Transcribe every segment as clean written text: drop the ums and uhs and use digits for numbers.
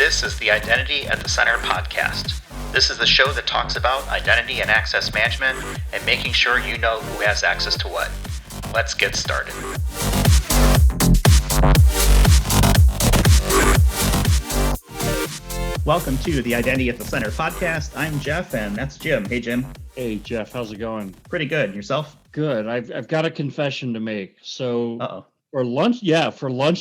This is the Identity at the Center podcast. This is the show that talks about identity and access management and making sure you know who has access to what. Let's get started. Welcome to the Identity at the Center podcast. I'm Jeff, and that's Jim. Hey, Jim. Hey, Jeff. How's it going? Pretty good. Yourself? Good. I've got a confession to make. So for lunch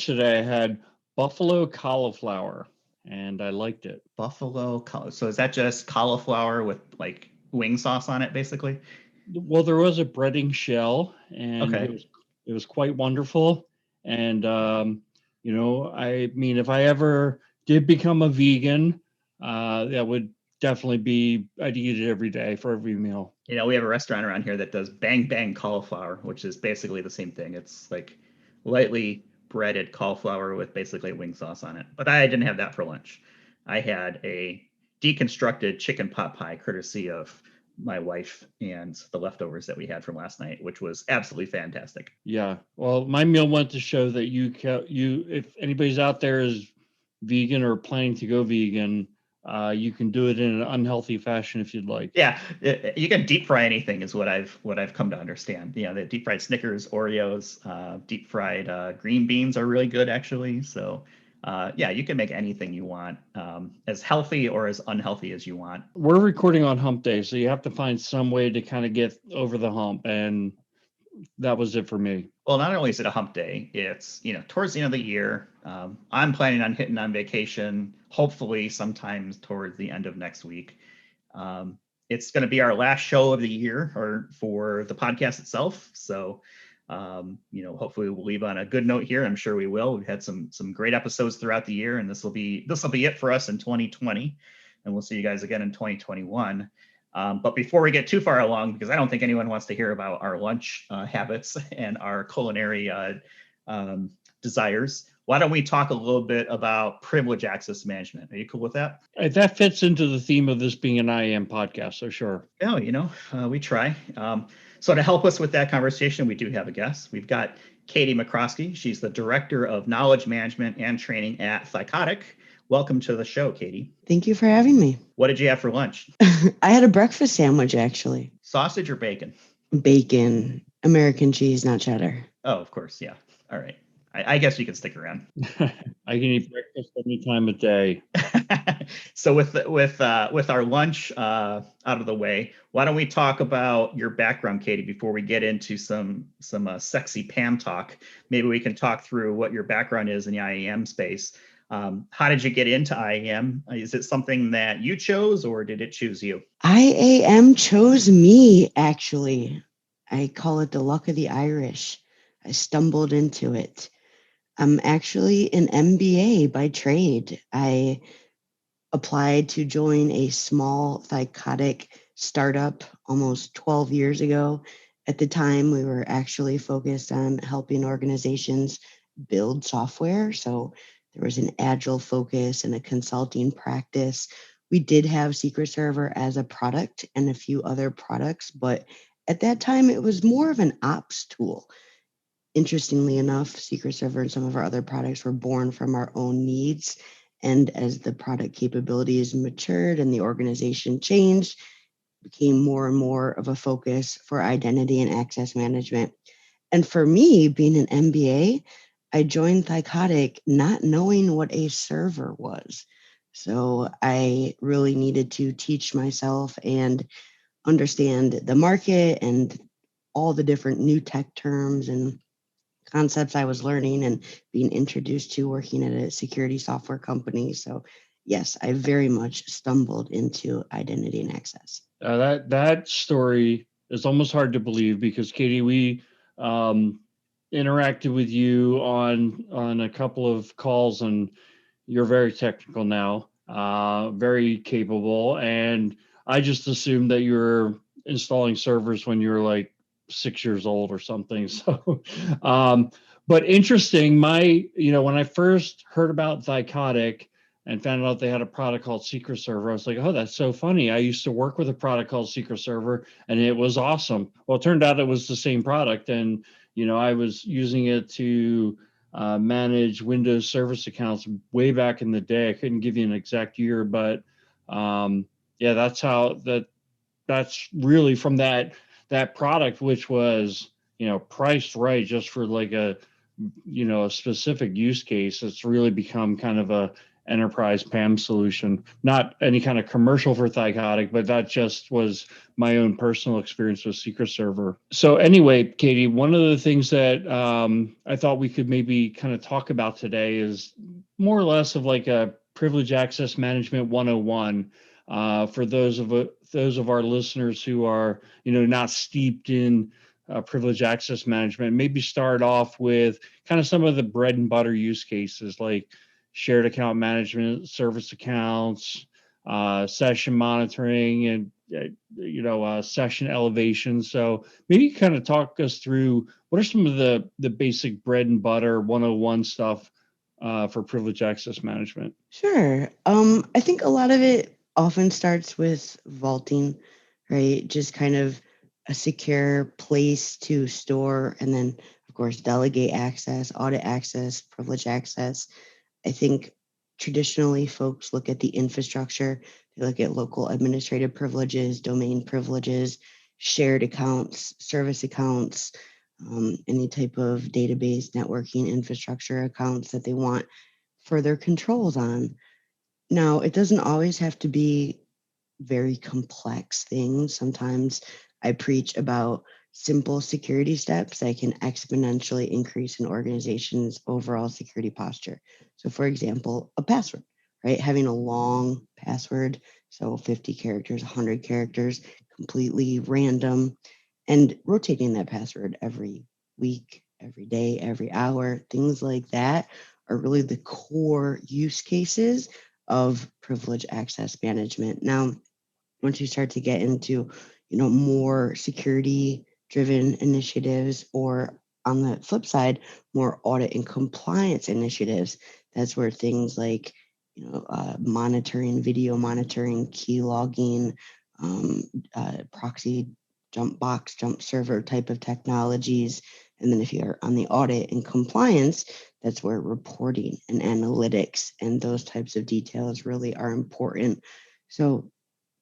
today, I had buffalo cauliflower, and I liked it. So is that just cauliflower with like wing sauce on it, basically? Well, there was a breading shell, and it was quite wonderful. And I mean, if I ever did become a vegan, that would definitely be, I'd eat it every day for every meal. You know, we have a restaurant around here that does bang bang cauliflower, which is basically the same thing. It's like lightly breaded cauliflower with basically wing sauce on it. But I didn't have that for lunch. I had a deconstructed chicken pot pie, courtesy of my wife, and the leftovers that we had from last night, which was absolutely fantastic. Yeah. Well, my meal went to show that you if anybody's out there is vegan or planning to go vegan, you can do it in an unhealthy fashion if you'd like. Yeah, you can deep fry anything is what I've come to understand. You know, the deep fried Snickers, Oreos, deep fried green beans are really good actually. So you can make anything you want, as healthy or as unhealthy as you want. We're recording on hump day, so you have to find some way to kind of get over the hump, and that was it for me. Well, not only is it a hump day, it's, towards the end of the year. I'm planning on hitting on vacation, hopefully sometimes towards the end of next week. It's going to be our last show of the year or for the podcast itself. So, hopefully we'll leave on a good note here. I'm sure we will. We've had some great episodes throughout the year, and this will be it for us in 2020. And we'll see you guys again in 2021. But before we get too far along, because I don't think anyone wants to hear about our lunch habits and our culinary desires, why don't we talk a little bit about privilege access management? Are you cool with that? That fits into the theme of this being an IAM podcast, so sure. Oh, we try. So to help us with that conversation, we do have a guest. We've got Katie McCroskey. She's the Director of Knowledge Management and Training at Thycotic. Welcome to the show, Katie. Thank you for having me. What did you have for lunch? I had a breakfast sandwich, actually. Sausage or bacon? Bacon. American cheese, not cheddar. Oh, of course. Yeah. All right. I guess you can stick around. I can eat breakfast any time of day. So with our lunch out of the way, why don't we talk about your background, Katie, before we get into some sexy PAM talk? Maybe we can talk through what your background is in the IAM space. How did you get into IAM? Is it something that you chose, or did it choose you? IAM chose me, actually. I call it the luck of the Irish. I stumbled into it. I'm actually an MBA by trade. I applied to join a small Thycotic startup almost 12 years ago. At the time, we were actually focused on helping organizations build software. So there was an agile focus and a consulting practice. We did have Secret Server as a product and a few other products, but at that time, it was more of an ops tool. Interestingly enough, Secret Server and some of our other products were born from our own needs. And as the product capabilities matured and the organization changed, it became more and more of a focus for identity and access management. And for me, being an MBA, I joined Thycotic not knowing what a server was. So I really needed to teach myself and understand the market and all the different new tech terms and concepts I was learning and being introduced to working at a security software company. So yes, I very much stumbled into identity and access. That story is almost hard to believe because, Katie, we interacted with you on a couple of calls, and you're very technical now, very capable. And I just assumed that you were installing servers when you were like 6 years old or something. So, but interesting, when I first heard about Thycotic and found out they had a product called Secret Server, I was like, oh, that's so funny. I used to work with a product called Secret Server and it was awesome. Well, it turned out it was the same product. And, I was using it to manage Windows service accounts way back in the day. I couldn't give you an exact year, but yeah, that's really from that product, which was, priced right just for like a specific use case. It's really become kind of a enterprise PAM solution, not any kind of commercial for Thycotic, but that just was my own personal experience with Secret Server. So anyway, Katie, one of the things that I thought we could maybe kind of talk about today is more or less of like a privilege access management 101 for those of our listeners who are, not steeped in privilege access management. Maybe start off with kind of some of the bread and butter use cases like shared account management, service accounts, session monitoring, and session elevation. So maybe kind of talk us through what are some of the basic bread and butter 101 stuff for privilege access management. Sure. I think a lot of it often starts with vaulting, right? Just kind of a secure place to store and then, of course, delegate access, audit access, privilege access. I think traditionally folks look at the infrastructure, they look at local administrative privileges, domain privileges, shared accounts, service accounts, any type of database, networking, infrastructure accounts that they want further controls on. Now, it doesn't always have to be very complex things. Sometimes I preach about simple security steps that can exponentially increase an organization's overall security posture. So, for example, a password, right? Having a long password, so 50 characters, 100 characters, completely random, and rotating that password every week, every day, every hour, things like that are really the core use cases of privilege access management. Now, once you start to get into, more security driven initiatives, or on the flip side, more audit and compliance initiatives, that's where things like, monitoring, video monitoring, key logging, proxy jump box, jump server type of technologies. And then if you're on the audit and compliance, that's where reporting and analytics and those types of details really are important. So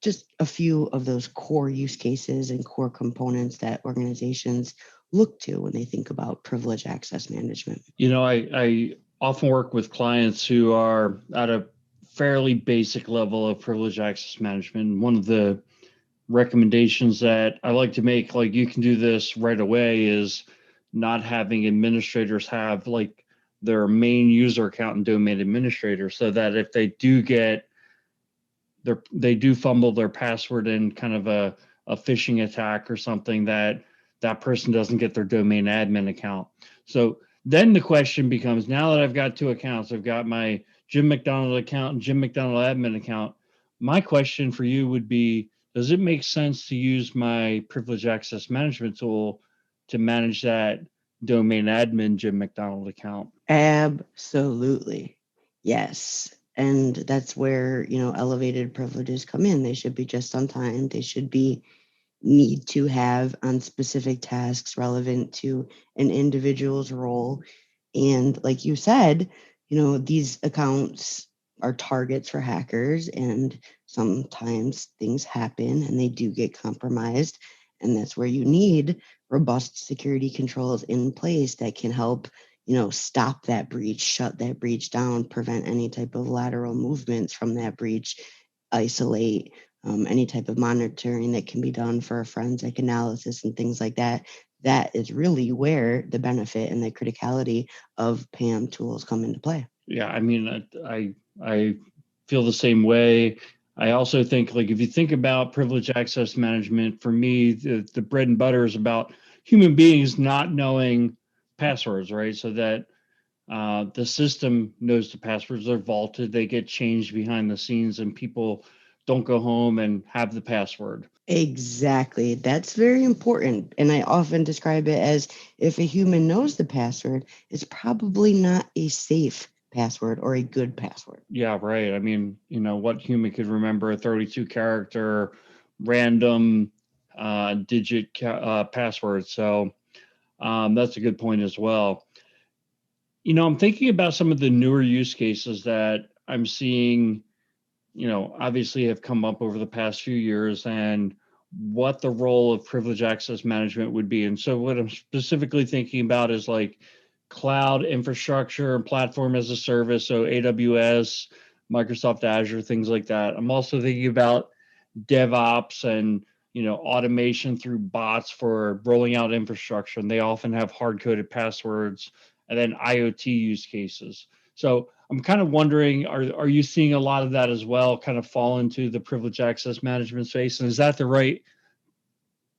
just a few of those core use cases and core components that organizations look to when they think about privilege access management. I often work with clients who are at a fairly basic level of privilege access management. One of the recommendations that I like to make, like you can do this right away, is not having administrators have like their main user account and domain administrator, so that if they do fumble their password in kind of a phishing attack or something, that person doesn't get their domain admin account. So then the question becomes, now that I've got two accounts, I've got my Jim McDonald account and Jim McDonald admin account. My question for you would be, does it make sense to use my privilege access management tool to manage that domain admin Jim McDonald account? Absolutely. Yes. And that's where, elevated privileges come in. They should be just on time. They should be need to have on specific tasks relevant to an individual's role. And like you said, these accounts are targets for hackers, and sometimes things happen and they do get compromised. And that's where you need robust security controls in place that can help, stop that breach, shut that breach down, prevent any type of lateral movements from that breach, isolate any type of monitoring that can be done for a forensic analysis and things like that. That is really where the benefit and the criticality of PAM tools come into play. Yeah, I mean, I feel the same way. I also think, like, if you think about privilege access management, for me, the bread and butter is about human beings not knowing passwords, right? So that the system knows the passwords are vaulted, they get changed behind the scenes, and people don't go home and have the password. Exactly. That's very important. And I often describe it as, if a human knows the password, it's probably not a safe password or a good password. Yeah, right. I mean, what human could remember a 32 character random digit password? So that's a good point as well. I'm thinking about some of the newer use cases that I'm seeing, obviously have come up over the past few years and what the role of privileged access management would be. And so what I'm specifically thinking about is like cloud infrastructure and platform as a service. So AWS, Microsoft Azure, things like that. I'm also thinking about DevOps and automation through bots for rolling out infrastructure, and they often have hard-coded passwords, and then IoT use cases. So I'm kind of wondering, are you seeing a lot of that as well, kind of fall into the privileged access management space? And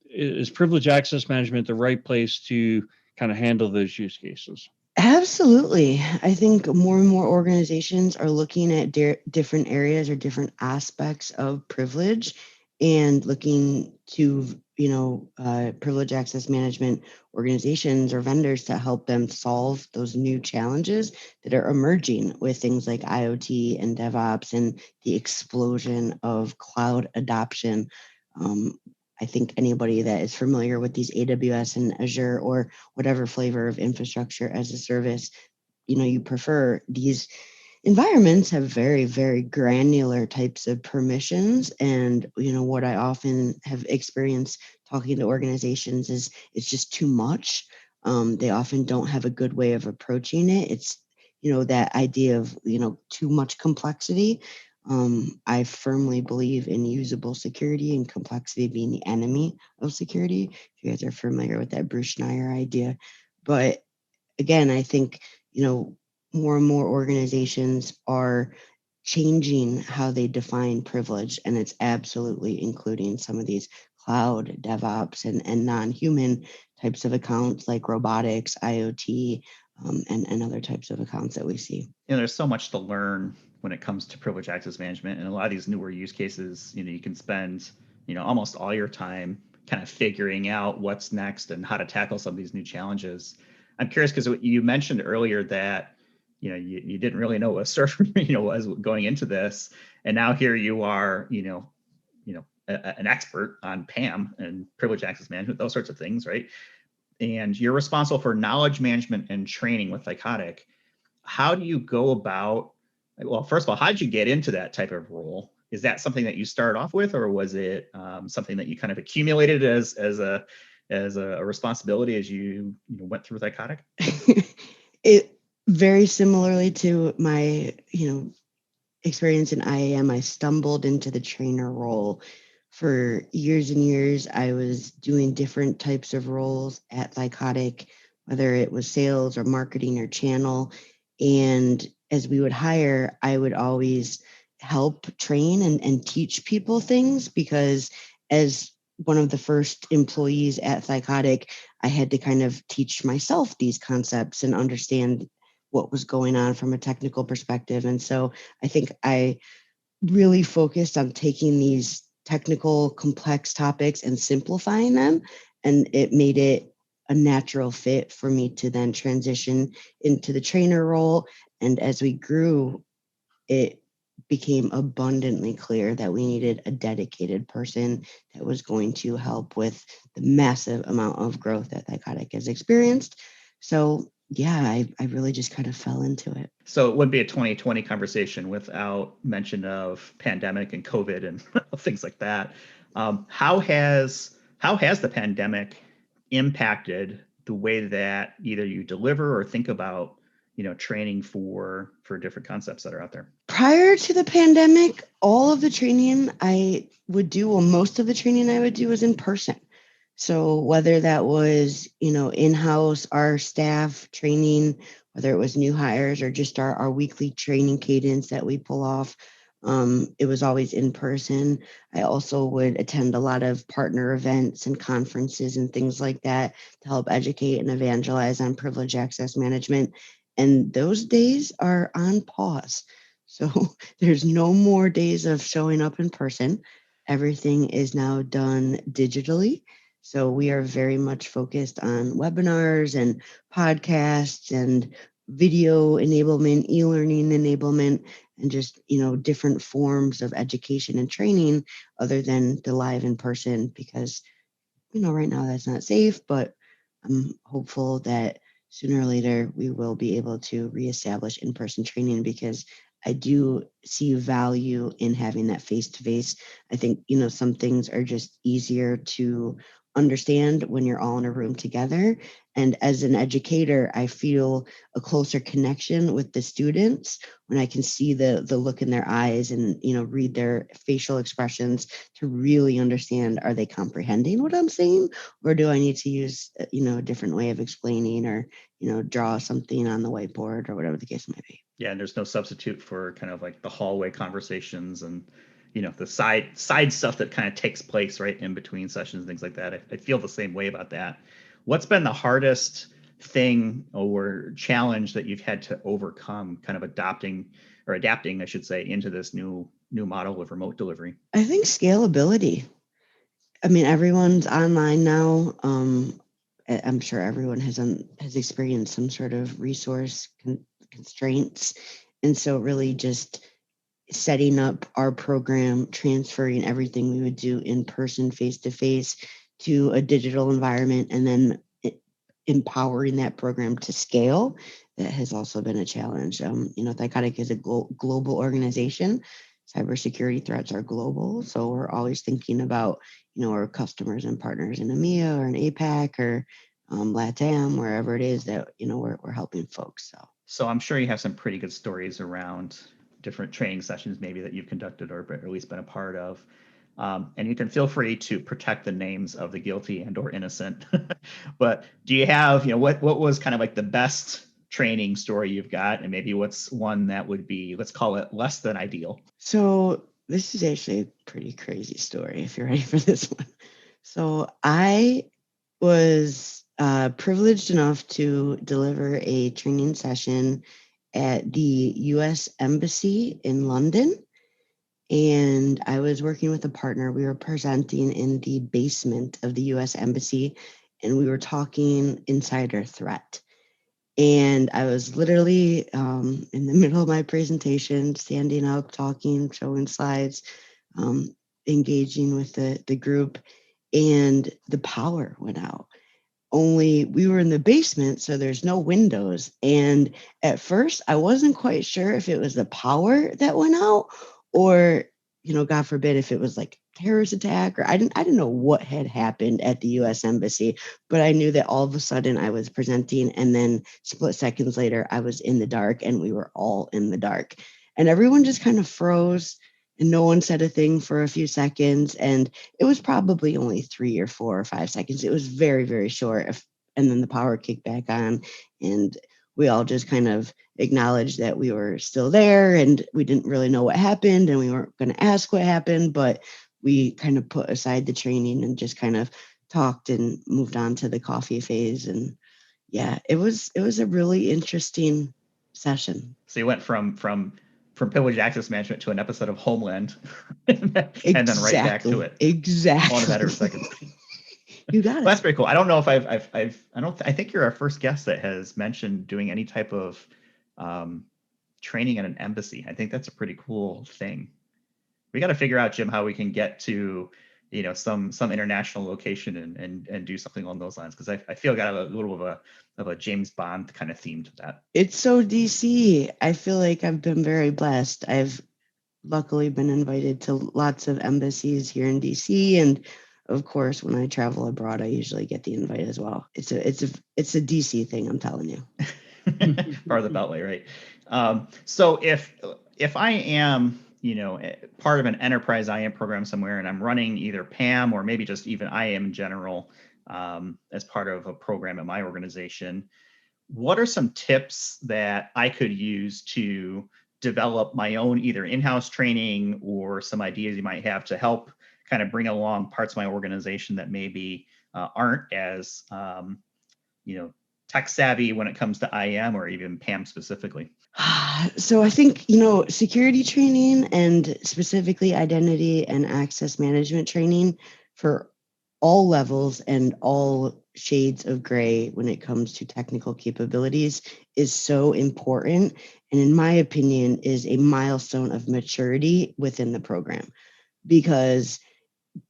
is privileged access management the right place to kind of handle those use cases? Absolutely. I think more and more organizations are looking at different areas or different aspects of privilege and looking to, privilege access management organizations or vendors to help them solve those new challenges that are emerging with things like IoT and DevOps and the explosion of cloud adoption. I think anybody that is familiar with these AWS and Azure or whatever flavor of infrastructure as a service, you prefer, these environments have very, very granular types of permissions. And, what I often have experienced talking to organizations is it's just too much. They often don't have a good way of approaching it. It's, that idea of, too much complexity. I firmly believe in usable security and complexity being the enemy of security. If you guys are familiar with that Bruce Schneier idea. But again, I think, more and more organizations are changing how they define privilege, and it's absolutely including some of these cloud DevOps and non-human types of accounts like robotics, IoT, and other types of accounts that we see. There's so much to learn when it comes to privileged access management, and a lot of these newer use cases, you can spend, almost all your time kind of figuring out what's next and how to tackle some of these new challenges. I'm curious because you mentioned earlier that, you didn't really know what a server, was going into this, and now here you are, an expert on PAM and privileged access management, those sorts of things, right? And you're responsible for knowledge management and training with Thycotic. How do you go about, well, first of all, how did you get into that type of role? Is that something that you started off with, or was it something that you kind of accumulated as a responsibility as you went through Thycotic? It very similarly to my, experience in IAM, I stumbled into the trainer role. For years and years, I was doing different types of roles at Thycotic, whether it was sales or marketing or channel. And as we would hire, I would always help train and teach people things because as one of the first employees at Thycotic, I had to kind of teach myself these concepts and understand what was going on from a technical perspective. And so I think I really focused on taking these technical, complex topics and simplifying them. And it made it a natural fit for me to then transition into the trainer role. And as we grew, it became abundantly clear that we needed a dedicated person that was going to help with the massive amount of growth that Thycotic has experienced. So yeah, I really just kind of fell into it. So it wouldn't be a 2020 conversation without mention of pandemic and COVID and things like that. How has the pandemic impacted the way that either you deliver or think about, training for different concepts that are out there? Prior to the pandemic, all of the training I would do, well, most of the training I would do was in person. So whether that was, in-house, our staff training, whether it was new hires or just our weekly training cadence that we pull off, it was always in person. I also would attend a lot of partner events and conferences and things like that to help educate and evangelize on privileged access management. And those days are on pause. So there's no more days of showing up in person. Everything is now done digitally. So we are very much focused on webinars and podcasts and video enablement, e-learning enablement, and just, different forms of education and training other than the live in person because, right now that's not safe, but I'm hopeful that sooner or later we will be able to reestablish in-person training, because I do see value in having that face-to-face. I think, some things are just easier to understand when you're all in a room together. And as an educator, I feel a closer connection with the students when I can see the look in their eyes and, read their facial expressions to really understand, are they comprehending what I'm saying? Or do I need to use, a different way of explaining, or, draw something on the whiteboard, or whatever the case might be. Yeah, and there's no substitute for kind of like the hallway conversations and the side stuff that kind of takes place right in between sessions and things like that. I feel the same way about that. What's been the hardest thing or challenge that you've had to overcome, kind of adapting, I should say, into this new model of remote delivery? I think scalability. I mean, everyone's online now. I'm sure everyone has experienced some sort of resource constraints, and so really just setting up our program, transferring everything we would do in person, face to face, to a digital environment, and then empowering that program to scale. That has also been a challenge. Thycotic is a global organization. Cybersecurity threats are global, so we're always thinking about our customers and partners in EMEA or in APAC or LATAM, wherever it is that we're helping folks. So I'm sure you have some pretty good stories around different training sessions maybe that you've conducted or at least been a part of. And you can feel free to protect the names of the guilty and or innocent. But do you have, what was kind of like the best training story you've got, and maybe what's one that would be, let's call it, less than ideal? So this is actually a pretty crazy story, if you're ready for this one. So I was privileged enough to deliver a training session at the U.S. Embassy in London. And I was working with a partner. We were presenting in the basement of the U.S. Embassy, and we were talking insider threat. And I was literally in the middle of my presentation, standing up, talking, showing slides, engaging with the group, and the power went out. Only we were in the basement, so there's no windows. And at first, I wasn't quite sure if it was the power that went out, or, God forbid, if it was like terrorist attack, or I didn't know what had happened at the U.S. Embassy, but I knew that all of a sudden I was presenting, and then split seconds later, I was in the dark, and we were all in the dark. And everyone just kind of froze, and no one said a thing for a few seconds. And it was probably only 3 or 4 or 5 seconds. It was very, very short. And then the power kicked back on, and we all just kind of acknowledged that we were still there, and we didn't really know what happened, and we weren't going to ask what happened, but we kind of put aside the training and just kind of talked and moved on to the coffee phase. And yeah, it was a really interesting session. So you went from privileged access management to an episode of Homeland, and then right back to it. Exactly. All in a matter of seconds. You got it. Well, that's pretty cool. I don't know if I think you're our first guest that has mentioned doing any type of training at an embassy. I think that's a pretty cool thing. We got to figure out, Jim, how we can get to, some international location and do something along those lines, because I feel got a little of a James Bond kind of theme to that. It's so DC. I feel like I've been very blessed. I've luckily been invited to lots of embassies here in DC, and of course, when I travel abroad, I usually get the invite as well. It's a DC thing, I'm telling you. Part of the Beltway, right? So if I am, part of an enterprise IAM program somewhere, and I'm running either PAM or maybe just even IAM in general as part of a program at my organization, what are some tips that I could use to develop my own either in-house training or some ideas you might have to help kind of bring along parts of my organization that maybe aren't as tech savvy when it comes to IAM or even PAM specifically? So I think, security training, and specifically identity and access management training for all levels and all shades of gray when it comes to technical capabilities is so important. And in my opinion, is a milestone of maturity within the program, because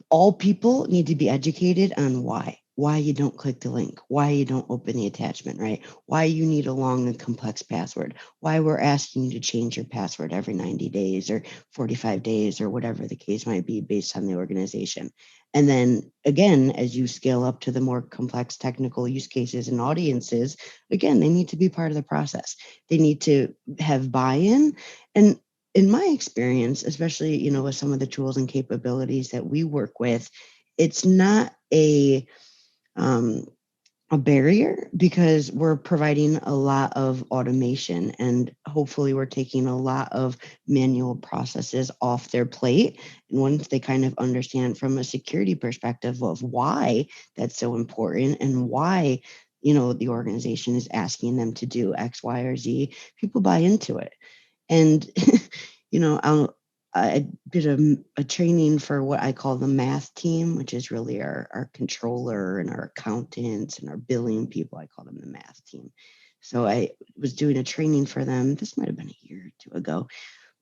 all people need to be educated on why. why you don't click the link, why you don't open the attachment, right? Why you need a long and complex password, why we're asking you to change your password every 90 days or 45 days or whatever the case might be based on the organization. And then again, as you scale up to the more complex technical use cases and audiences, again, they need to be part of the process. They need to have buy-in. And in my experience, especially, with some of the tools and capabilities that we work with, it's not um, a barrier because we're providing a lot of automation and hopefully we're taking a lot of manual processes off their plate. And once they kind of understand from a security perspective of why that's so important and why, the organization is asking them to do X, Y, or Z, people buy into it. And, I did a training for what I call the math team, which is really our controller and our accountants and our billing people. I call them the math team. So I was doing a training for them. This might have been a year or two ago.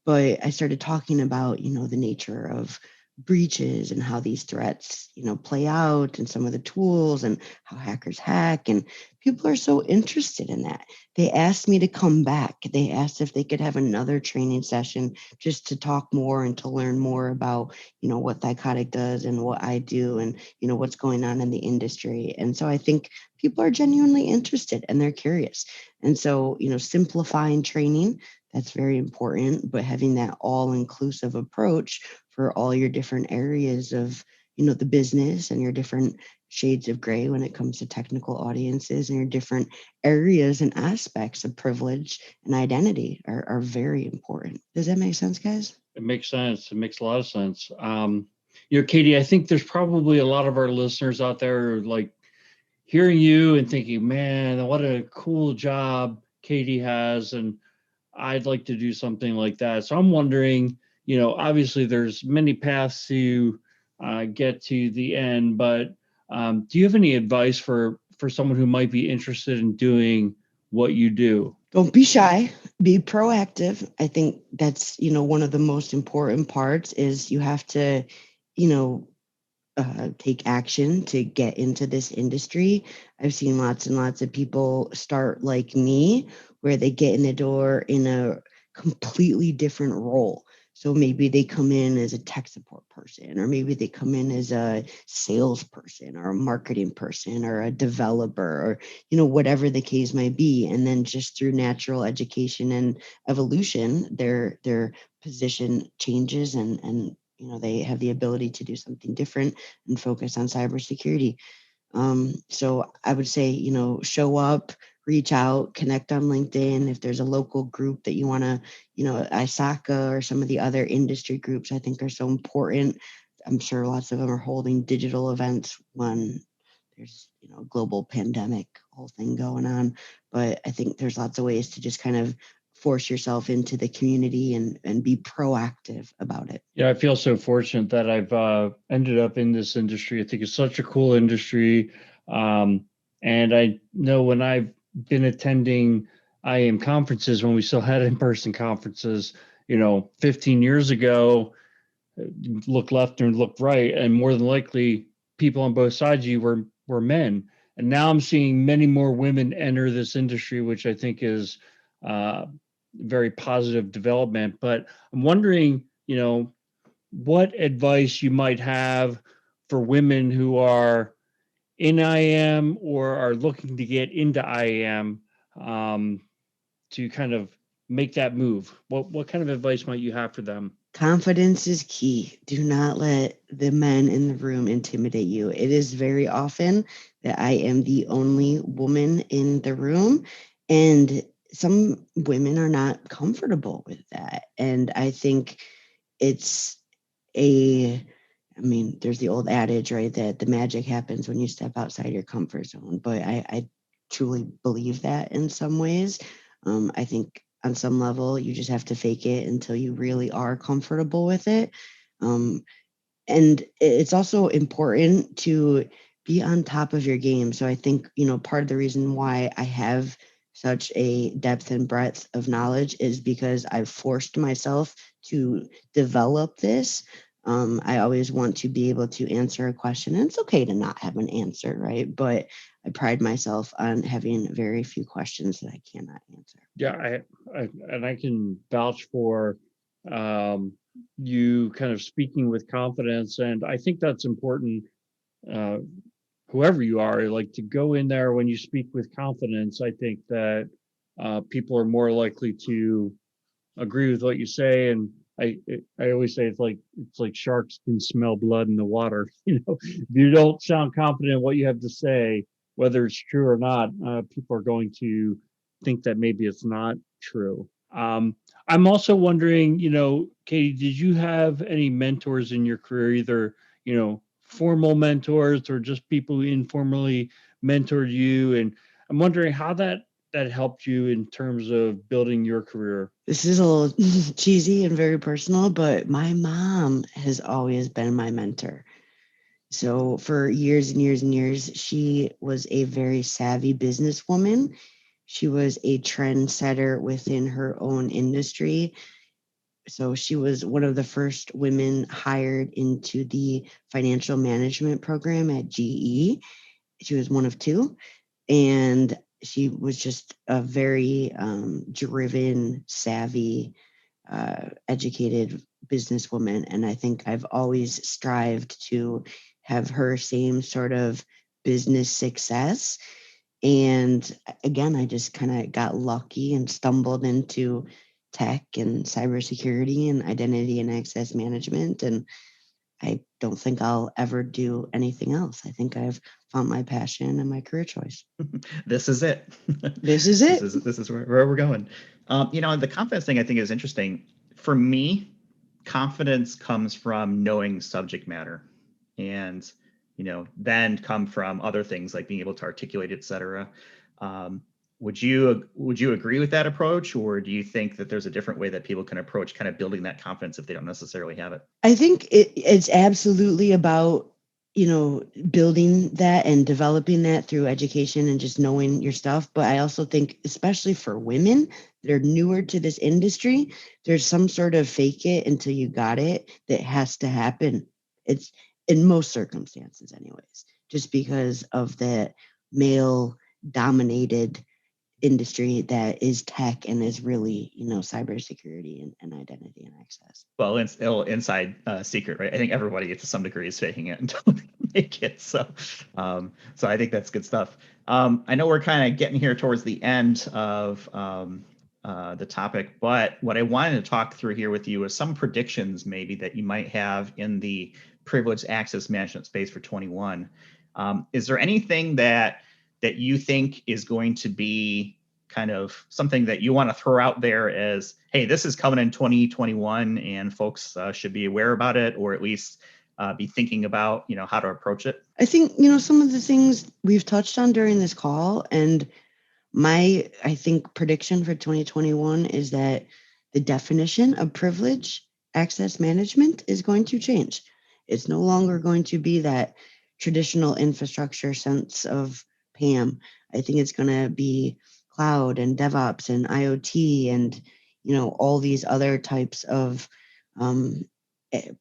But I started talking about, the nature of breaches and how these threats, play out and some of the tools and how hackers hack. And people are so interested in that. They asked me to come back. They asked if they could have another training session just to talk more and to learn more about, what Thycotic does and what I do and, what's going on in the industry. And so I think people are genuinely interested and they're curious. And so, simplifying training, that's very important, but having that all-inclusive approach for all your different areas of, the business and your different shades of gray when it comes to technical audiences and your different areas and aspects of privilege and identity are very important. Does that make sense, guys? It makes sense. It makes a lot of sense. Katie, I think there's probably a lot of our listeners out there like hearing you and thinking, man, what a cool job Katie has. And I'd like to do something like that. So I'm wondering, obviously there's many paths to get to the end, but do you have any advice for someone who might be interested in doing what you do? Don't be shy, be proactive. I think that's, one of the most important parts is you have to, you know, take action to get into this industry. I've seen lots and lots of people start like me, where they get in the door in a completely different role. So maybe they come in as a tech support person, or maybe they come in as a salesperson or a marketing person or a developer or, whatever the case might be. And then just through natural education and evolution, their position changes and they have the ability to do something different and focus on cybersecurity. So I would say, show up, reach out, connect on LinkedIn. If there's a local group that you want to, ISACA or some of the other industry groups I think are so important. I'm sure lots of them are holding digital events when there's, a global pandemic whole thing going on. But I think there's lots of ways to just kind of force yourself into the community and be proactive about it. Yeah, I feel so fortunate that I've ended up in this industry. I think it's such a cool industry. And I know when I've been attending IAM conferences, when we still had in-person conferences, 15 years ago, look left and look right, and more than likely people on both sides of you were men. And now I'm seeing many more women enter this industry, which I think is very positive development. But I'm wondering, what advice you might have for women who are in IAM or are looking to get into IAM to kind of make that move. What kind of advice might you have for them? Confidence is key. Do not let the men in the room intimidate you. It is very often that I am the only woman in the room, and some women are not comfortable with that. And I think it's there's the old adage, right, that the magic happens when you step outside your comfort zone. But I truly believe that in some ways. I think on some level, you just have to fake it until you really are comfortable with it. Um, and it's also important to be on top of your game. So I think, part of the reason why I have such a depth and breadth of knowledge is because I've forced myself to develop this. I always want to be able to answer a question, and it's okay to not have an answer, right? But I pride myself on having very few questions that I cannot answer. Yeah, I can vouch for um, you kind of speaking with confidence, and I think that's important. Uh, Whoever you are, like to go in there when you speak with confidence. I think that people are more likely to agree with what you say, and I always say it's like sharks can smell blood in the water. If you don't sound confident in what you have to say, whether it's true or not, people are going to think that maybe it's not true. I'm also wondering, Katie, did you have any mentors in your career, either formal mentors or just people who informally mentored you? And I'm wondering how that helped you in terms of building your career. This is a little cheesy and very personal, but my mom has always been my mentor. So for years and years and years, she was a very savvy businesswoman. She was a trendsetter within her own industry. So she was one of the first women hired into the financial management program at GE. She was one of two. And she was just a very driven, savvy, educated businesswoman. And I think I've always strived to have her same sort of business success. And again, I just kind of got lucky and stumbled into tech and cybersecurity and identity and access management. And I don't think I'll ever do anything else. I think I've found my passion and my career choice. This is it. This is it. This is where we're going. The confidence thing I think is interesting. For me, confidence comes from knowing subject matter, and then come from other things like being able to articulate, etc. Um, would you agree with that approach, or do you think that there's a different way that people can approach kind of building that confidence if they don't necessarily have it? I think it's absolutely about, building that and developing that through education and just knowing your stuff. But I also think, especially for women that are newer to this industry, there's some sort of fake it until you got it that has to happen. It's in most circumstances, anyways, just because of the male dominated industry that is tech and is really, cybersecurity and identity and access. Well, it's still inside secret, right? I think everybody to some degree is faking it until they make it. So I think that's good stuff. I know we're kind of getting here towards the end of the topic, but what I wanted to talk through here with you is some predictions maybe that you might have in the privileged access management space for 21. Is there anything that you think is going to be kind of something that you want to throw out there as, hey, this is coming in 2021 and folks should be aware about it, or at least be thinking about, how to approach it? I think, some of the things we've touched on during this call, and I think prediction for 2021 is that the definition of privilege access management is going to change. It's no longer going to be that traditional infrastructure sense of PAM. I think it's going to be cloud and DevOps and IoT and, all these other types of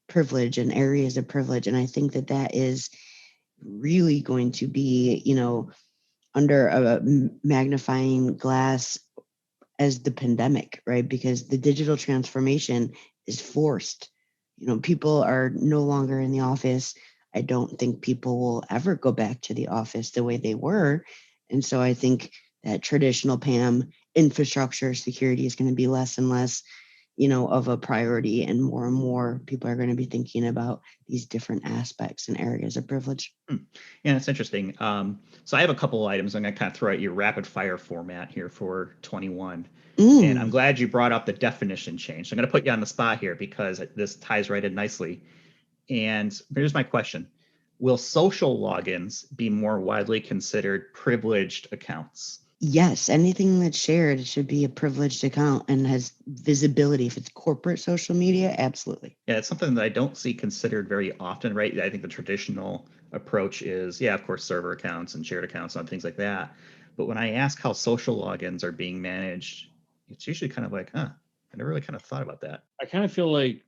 privilege and areas of privilege. And I think that is really going to be, under a magnifying glass as the pandemic, right? Because the digital transformation is forced. People are no longer in the office. I don't think people will ever go back to the office the way they were. And so I think that traditional PAM infrastructure security is going to be less and less, of a priority, and more people are going to be thinking about these different aspects and areas of privilege. Yeah, it's interesting. So I have a couple items. I'm going to kind of throw out your rapid fire format here for 21. And I'm glad you brought up the definition change. So I'm going to put you on the spot here because this ties right in nicely. And here's my question. Will social logins be more widely considered privileged accounts? Yes, anything that's shared should be a privileged account and has visibility. If it's corporate social media, absolutely. Yeah, it's something that I don't see considered very often, right? I think the traditional approach is, yeah, of course, server accounts and shared accounts and things like that. But when I ask how social logins are being managed, it's usually kind of like, I never really kind of thought about that. I kind of feel like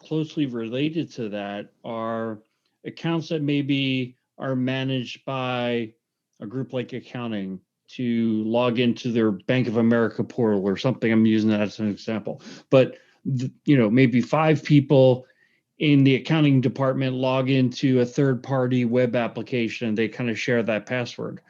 closely related to that are accounts that maybe are managed by a group like accounting to log into their Bank of America portal or something. I'm using that as an example. But maybe 5 people in the accounting department log into a third-party web application. They kind of share that password.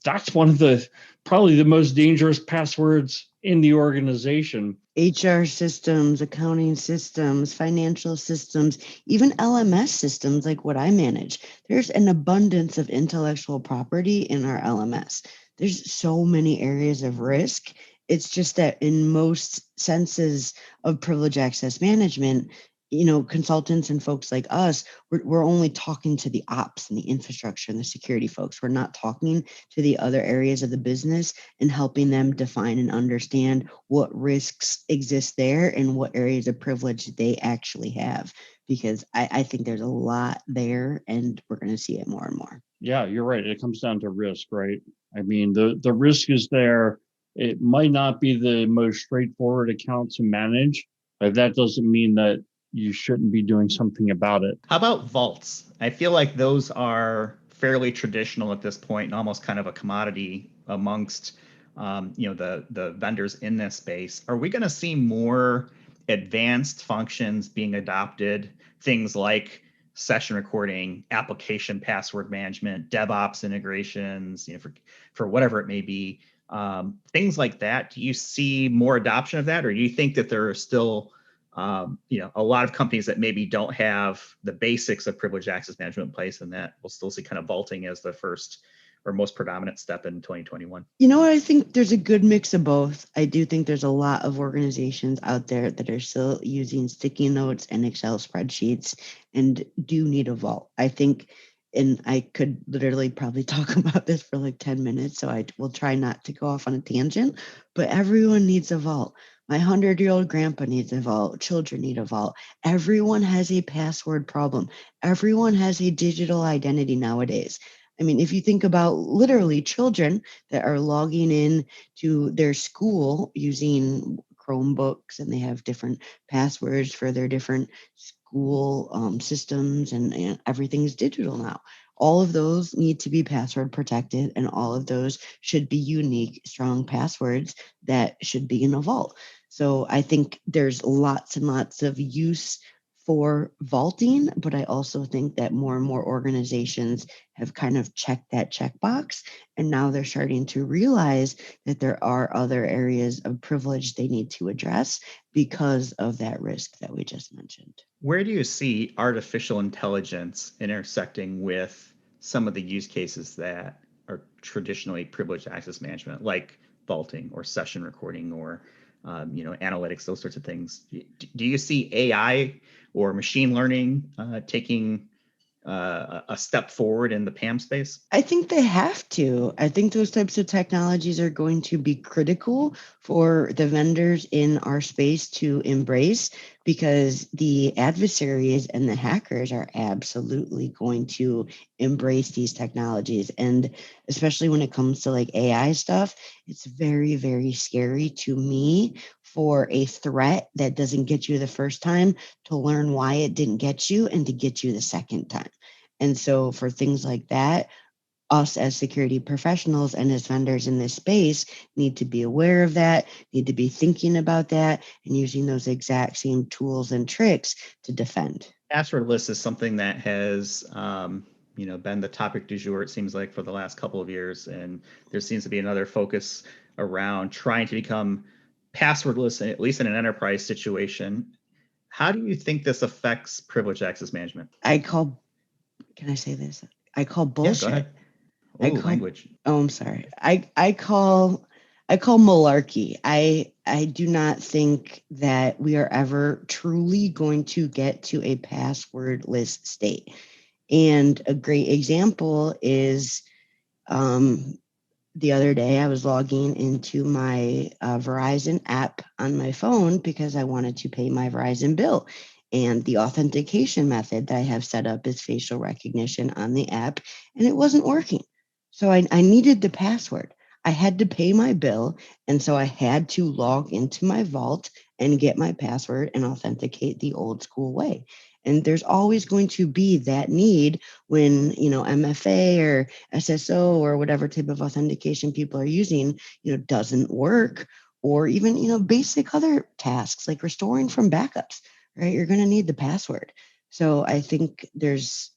That's one of the probably the most dangerous passwords in the organization. HR systems, accounting systems, financial systems, even LMS systems like what I manage. There's an abundance of intellectual property in our LMS. There's so many areas of risk. It's just that in most senses of privileged access management, consultants and folks like us, we're only talking to the ops and the infrastructure and the security folks. We're not talking to the other areas of the business and helping them define and understand what risks exist there and what areas of privilege they actually have. Because I think there's a lot there, and we're going to see it more and more. Yeah, you're right. It comes down to risk, right? I mean, the risk is there. It might not be the most straightforward account to manage, but that doesn't mean that you shouldn't be doing something about it. How about vaults? I feel like those are fairly traditional at this point and almost kind of a commodity amongst the vendors in this space. Are we going to see more advanced functions being adopted? Things like session recording, application password management, DevOps integrations, for whatever it may be, things like that. Do you see more adoption of that, or do you think that there are still a lot of companies that maybe don't have the basics of privileged access management in place, and that we'll still see kind of vaulting as the first or most predominant step in 2021? I think there's a good mix of both. I do think there's a lot of organizations out there that are still using sticky notes and Excel spreadsheets and do need a vault. I think, and I could literally probably talk about this for like 10 minutes, so I will try not to go off on a tangent, but everyone needs a vault. My 100-year-old grandpa needs a vault. Children need a vault. Everyone has a password problem. Everyone has a digital identity nowadays. I mean, if you think about literally children that are logging in to their school using Chromebooks, and they have different passwords for their different school systems, and everything's digital now. All of those need to be password protected, and all of those should be unique, strong passwords that should be in a vault. So I think there's lots and lots of use for vaulting, but I also think that more and more organizations have kind of checked that checkbox, and now they're starting to realize that there are other areas of privilege they need to address because of that risk that we just mentioned. Where do you see artificial intelligence intersecting with some of the use cases that are traditionally privileged access management, like vaulting or session recording or analytics, those sorts of things? Do you see AI or machine learning taking a step forward in the PAM space? I think they have to. I think those types of technologies are going to be critical for the vendors in our space to embrace, because the adversaries and the hackers are absolutely going to embrace these technologies. And especially when it comes to like AI stuff, it's very, very scary to me for a threat that doesn't get you the first time to learn why it didn't get you and to get you the second time. And so for things like that, us as security professionals and as vendors in this space need to be aware of that, need to be thinking about that, and using those exact same tools and tricks to defend. Passwordless is something that has been the topic du jour, it seems like, for the last couple of years. And there seems to be another focus around trying to become passwordless, at least in an enterprise situation. How do you think this affects privileged access management? Can I say this? I call Yeah, bullshit. go ahead. Oh, language. Oh, I'm sorry. I call malarkey. I do not think that we are ever truly going to get to a passwordless state. And a great example is the other day I was logging into my Verizon app on my phone because I wanted to pay my Verizon bill. And the authentication method that I have set up is facial recognition on the app, and it wasn't working. So I needed the password. I had to pay my bill. And so I had to log into my vault and get my password and authenticate the old school way. And there's always going to be that need when, MFA or SSO or whatever type of authentication people are using, doesn't work, or even, basic other tasks like restoring from backups, right? You're going to need the password. So I think there's,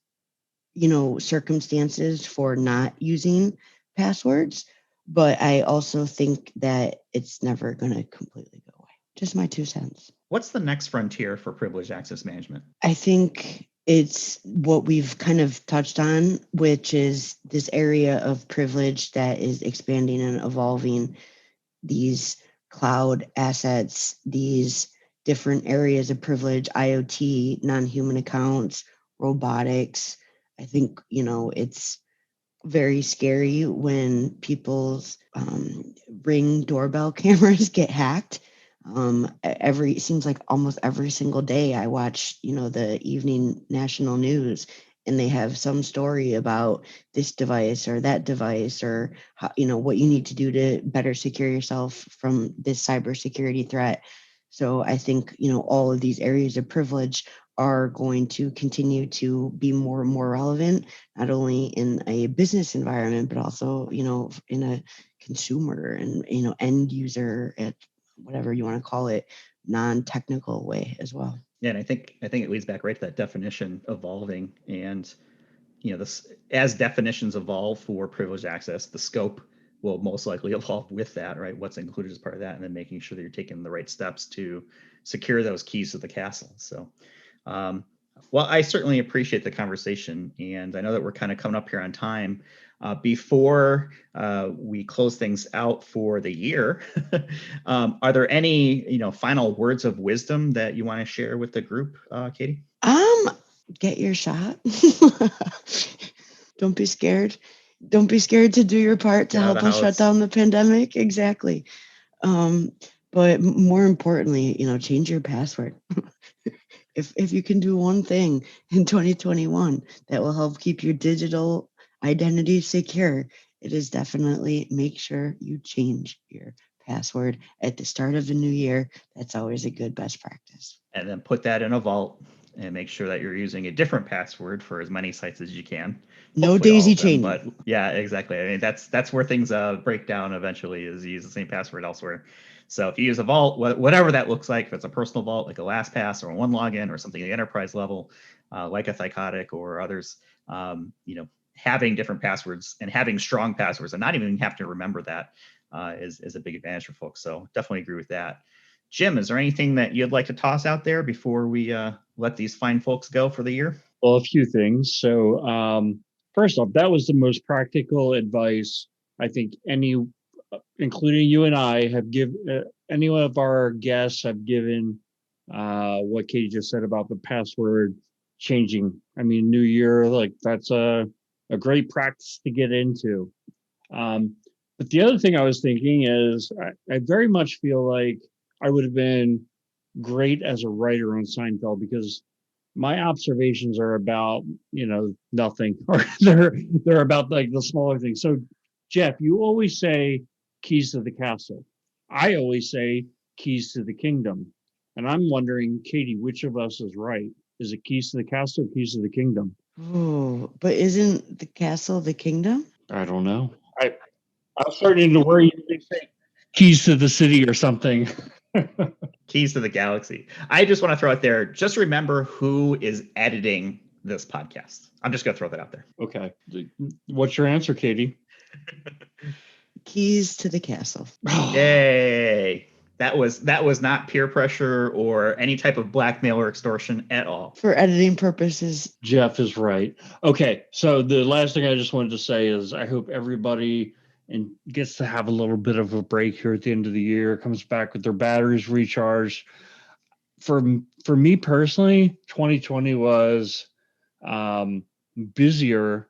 circumstances for not using passwords, but I also think that it's never going to completely go away. Just my 2 cents. What's the next frontier for privileged access management? I think it's what we've kind of touched on, which is this area of privilege that is expanding and evolving, these cloud assets, these different areas of privilege, IoT, non-human accounts, robotics. I think, it's very scary when people's Ring doorbell cameras get hacked. It seems like almost every single day I watch, the evening national news, and they have some story about this device or that device, or how, what you need to do to better secure yourself from this cybersecurity threat. So I think, all of these areas of privilege are going to continue to be more and more relevant, not only in a business environment, but also, in a consumer and, end user, at whatever you want to call it, non-technical way as well. Yeah, and I think it leads back right to that definition evolving. And this, as definitions evolve for privileged access, the scope will most likely evolve with that, right? What's included as part of that, and then making sure that you're taking the right steps to secure those keys to the castle. So, well, I certainly appreciate the conversation, and I know that we're kind of coming up here on time. Before we close things out for the year, are there any final words of wisdom that you want to share with the group, Katie? Get your shot. Don't be scared. Don't be scared to do your part to help us shut down the pandemic. Exactly. But more importantly, change your password. If you can do one thing in 2021 that will help keep your digital identity secure, it is definitely make sure you change your password at the start of the new year. That's always a good best practice. And then put that in a vault and make sure that you're using a different password for as many sites as you can. No daisy chaining. But yeah, exactly. I mean, that's where things break down eventually, is you use the same password elsewhere. So if you use a vault, whatever that looks like, if it's a personal vault like a LastPass or a OneLogin or something at the enterprise level, like a Thycotic or others, having different passwords and having strong passwords and not even have to remember that is a big advantage for folks. So definitely agree with that. Jim, is there anything that you'd like to toss out there before we let these fine folks go for the year? Well, a few things. So first off, that was the most practical advice I think including you and I, have given. Any one of our guests have given what Katie just said about the password changing. I mean, new year, like that's a great practice to get into. But the other thing I was thinking is I very much feel like I would have been great as a writer on Seinfeld, because my observations are about, nothing, or they're about like the smaller things. So Jeff, you always say keys to the castle. I always say keys to the kingdom. And I'm wondering, Katie, which of us is right? Is it keys to the castle or keys to the kingdom? Oh, but isn't the castle the kingdom? I don't know. I'm starting to worry they say keys to the city or something. Keys to the galaxy. I just want to throw out there, just remember who is editing this podcast. I'm just going to throw that out there. Okay. What's your answer, Katie? Keys to the castle. Yay. That was not peer pressure or any type of blackmail or extortion at all. For editing purposes. Jeff is right. Okay. So the last thing I just wanted to say is I hope everybody gets to have a little bit of a break here at the end of the year, comes back with their batteries recharged. For me personally, 2020 was busier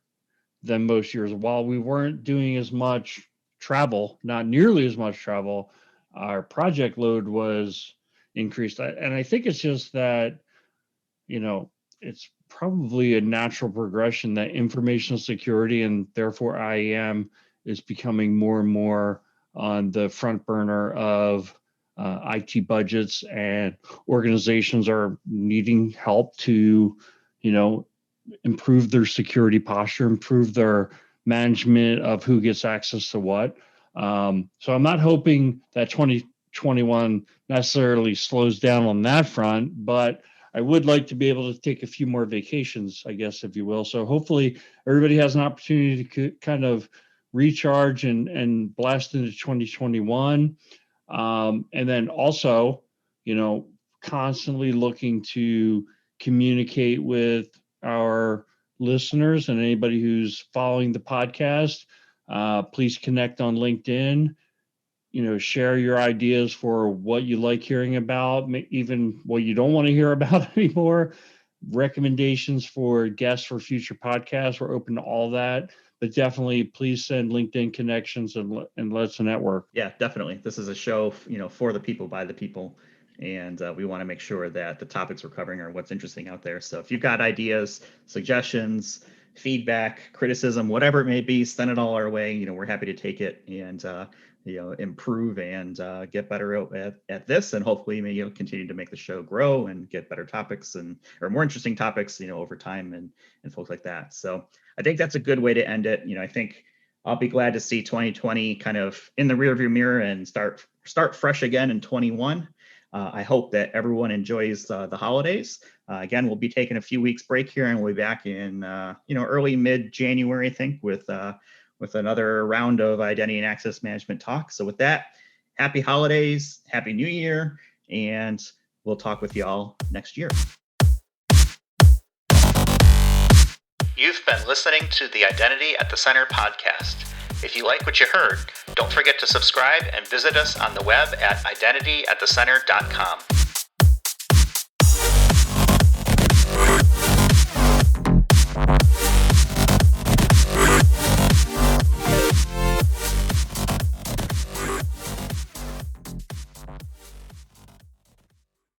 than most years. While we weren't doing as much travel, not nearly as much travel, our project load was increased. And I think it's just that, it's probably a natural progression that informational security, and therefore IAM, is becoming more and more on the front burner of IT budgets, and organizations are needing help to, improve their security posture, improve their management of who gets access to what. So I'm not hoping that 2021 necessarily slows down on that front, but I would like to be able to take a few more vacations, I guess, if you will. So hopefully everybody has an opportunity to kind of recharge and blast into 2021. And then also, constantly looking to communicate with our listeners and anybody who's following the podcast. Please connect on LinkedIn. Share your ideas for what you like hearing about, even what you don't want to hear about anymore. Recommendations for guests for future podcasts. We're open to all that, but definitely please send LinkedIn connections and let's network. Yeah, definitely. This is a show, for the people, by the people. And we want to make sure that the topics we're covering are what's interesting out there. So if you've got ideas, suggestions, feedback, criticism, whatever it may be, send it all our way. We're happy to take it and, improve and get better at this, and hopefully continue to make the show grow and get better topics or more interesting topics, over time and folks like that. So I think that's a good way to end it. I think I'll be glad to see 2020 kind of in the rearview mirror and start fresh again in 21. I hope that everyone enjoys the holidays. Again, we'll be taking a few weeks break here, and we'll be back in early mid-January, I think, with another round of identity and access management talk. So with that, happy holidays, happy New Year, and we'll talk with y'all next year. You've been listening to the Identity at the Center podcast. If you like what you heard, don't forget to subscribe and visit us on the web at identityatthecenter.com.